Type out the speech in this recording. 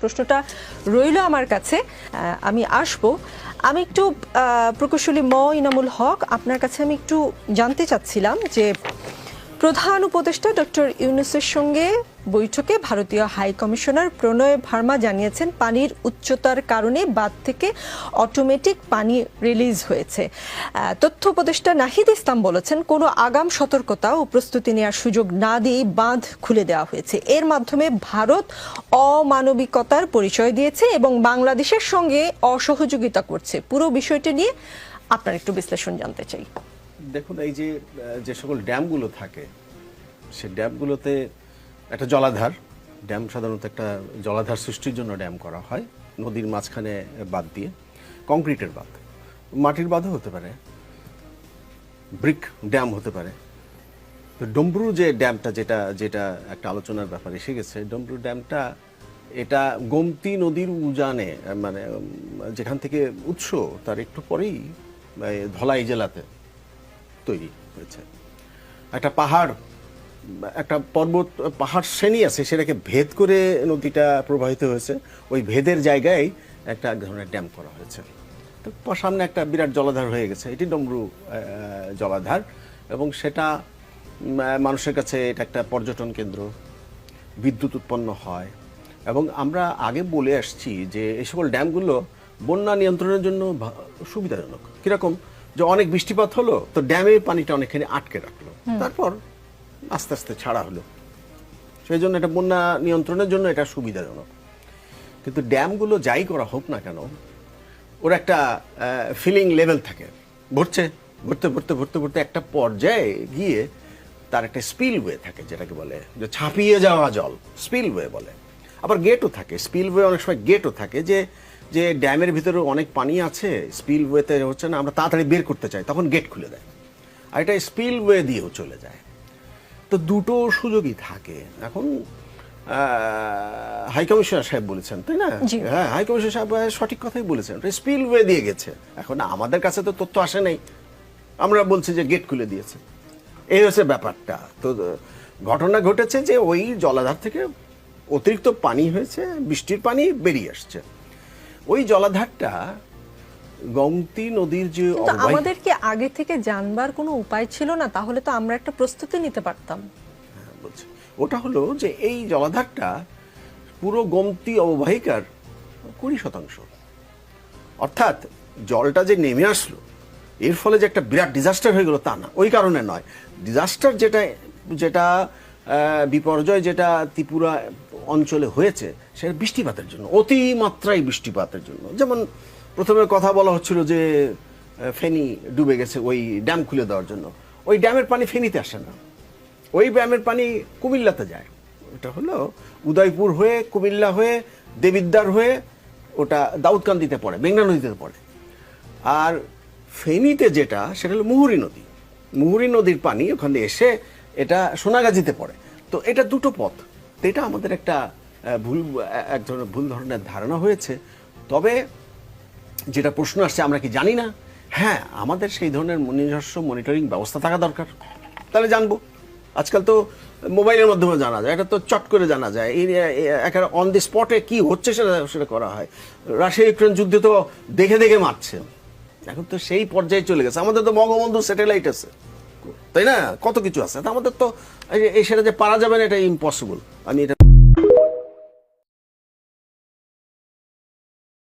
প্রশ্নটা রইল আমার কাছে, আমি আসব। আমি একটু প্রকৌশলী ইনামুল হক, আপনার কাছে আমি একটু জানতে চাচ্ছিলাম যে প্রধান উপদেষ্টা ডক্টর ইউনূসের সঙ্গে বৈঠকে ভারতীয় হাই কমিশনার প্রণয় ভার্মা জানিয়েছেন পানির উচ্চতার কারণে বাঁধ থেকে অটোমেটিক পানি রিলিজ হয়েছে। তথ্য উপদেষ্টা নাহিদ ইসলাম বলেছেন কোনো আগাম সতর্কতা ও প্রস্তুতি নেওয়ার সুযোগ না দিয়ে বাঁধ খুলে দেওয়া হয়েছে। এর মাধ্যমে ভারত অমানবিকতার পরিচয় দিয়েছে এবং বাংলাদেশের সঙ্গে অসহযোগিতা করছে। পুরো বিষয়টি নিয়ে আপনার একটু বিশ্লেষণ জানতে চাই। দেখুন, এই যে সকল ড্যামগুলো থাকে, সে ড্যামগুলোতে একটা জলাধার, ড্যাম সাধারণত একটা জলাধার সৃষ্টির জন্য ড্যাম করা হয় নদীর মাঝখানে বাঁধ দিয়ে। কংক্রিটের বাঁধ, মাটির বাঁধও হতে পারে, ব্রিক ড্যাম হতে পারে। তো ডম্বরু যে ড্যামটা, যেটা যেটা একটা আলোচনার ব্যাপার এসে গেছে, ডম্বরু ড্যামটা এটা গোমতী নদীর উজানে, মানে যেখান থেকে উৎস তার একটু পরেই ধলাই জেলাতে তৈরি হয়েছে। একটা পাহাড়, একটা পর্বত পাহাড় শ্রেণী আছে, সেটাকে ভেদ করে নদীটা প্রবাহিত হয়েছে। ওই ভেদের জায়গায় একটা ধরনের ড্যাম করা হয়েছে। তো সামনে একটা বিরাট জলাধার হয়ে গেছে, এটি ডমরু জলাধার, এবং সেটা মানুষের কাছে এটা একটা পর্যটন কেন্দ্র, বিদ্যুৎ উৎপন্ন হয়। এবং আমরা আগে বলে আসছি যে এই সকল ড্যামগুলো বন্যা নিয়ন্ত্রণের জন্য সুবিধাজনক। কীরকম? যে অনেক বৃষ্টিপাত হলো, তো ড্যামে পানিটা অনেকখানি আটকে রাখলো, তারপর আস্তে আস্তে ছাড়া হলো। সেই জন্য এটা বন্যা নিয়ন্ত্রণের জন্য এটা সুবিধাজনক। কিন্তু ড্যামগুলো যাই করা হোক না কেন, ওর একটা ফিলিং লেভেল থাকে, ভরছে ভরতে ভরতে ভরতে ভরতে একটা পর্যায়ে গিয়ে তার একটা স্পিলওয়ে থাকে, যেটাকে বলে যে ছাপিয়ে যাওয়া জল, স্পিলওয়ে বলে। আবার গেটও থাকে, স্পিলওয়ে অনেক সময় গেটও থাকে, যে যে ড্যামের ভিতরে অনেক পানি আছে, স্পিলওয়েতে হচ্ছে না, আমরা তাড়াতাড়ি বের করতে চাই, তখন গেট খুলে দেয়, আর এটা স্পিলওয়ে দিয়েও চলে যায়। তো দুটো সুযোগই থাকে। এখন হাই কমিশনার সাহেব বলেছেন, তাই না? হ্যাঁ, হাই কমিশনার সাহেব সঠিক কথাই বলেছেন, স্পিলওয়ে দিয়ে গেছে। এখন আমাদের কাছে তো তথ্য আসে নাই, আমরা বলছি যে গেট খুলে দিয়েছে। এই হচ্ছে ব্যাপারটা। তো ঘটনা ঘটেছে যে ওই জলাধার থেকে অতিরিক্ত পানি হয়েছে, বৃষ্টির পানি বেরিয়ে আসছে। ওই জলাধারটা গোমতী নদীর যে, আমাদের কি আগে থেকে জানবার কোনো উপায় ছিল না? তাহলে তো আমরা একটা প্রস্তুতি নিতে পারতাম। বলছি ওটা হলো যে এই জলাধারটা পুরো গোমতী অববাহিকার 20%। অর্থাৎ জলটা যে নেমে আসলো, এর ফলে যে একটা বিরাট ডিজাস্টার হয়ে গেল তা না, ওই কারণে নয়। ডিজাস্টার যেটা যেটা বিপর্যয় যেটা ত্রিপুরা অঞ্চলে হয়েছে, সেটা বৃষ্টিপাতের জন্য, অতিমাত্রায় বৃষ্টিপাতের জন্য। যেমন প্রথমে কথা বলা হচ্ছিল যে ফেনী ডুবে গেছে ওই ড্যাম খুলে দেওয়ার জন্য। ওই ড্যামের পানি ফেনীতে আসে না, ওই ড্যামের পানি কুমিল্লাতে যায়। ওটা হলো উদয়পুর হয়ে, কুমিল্লা হয়ে, দেবিদ্বার হয়ে, ওটা দাউদকান্দিতে পড়ে, মেঘনা নদীতে পড়ে। আর ফেনীতে যেটা, সেটা হলো মুহুরী নদী। মুহুরী নদীর পানি ওখানে এসে এটা সোনাগাজীতে পড়ে। তো এটা দুটো পথ। তো এটা আমাদের একটা এক ধরনের ভুল ধরনের ধারণা হয়েছে। তবে যেটা প্রশ্ন আসছে, আমরা কি জানি না? হ্যাঁ, আমাদের সেই ধরনের নিজস্ব মনিটরিং ব্যবস্থা থাকা দরকার, তাহলে জানবো। আজকাল তো মোবাইলের মাধ্যমে জানা যায়, এটা তো চট করে জানা যায়। একেবারে অন দি স্পটে কি হচ্ছে সেটা করা হয়। রাশিয়া ইউক্রেন যুদ্ধে তো দেখে দেখে মারছে। এখন তো সেই পর্যায়ে চলে গেছে। আমাদের তো বঙ্গবন্ধু স্যাটেলাইট আছে, তাই না? কত কিছু আছে। আমাদের তো সেটা যে পারা যাবে না, এটা ইম্পসিবল। আমি এটা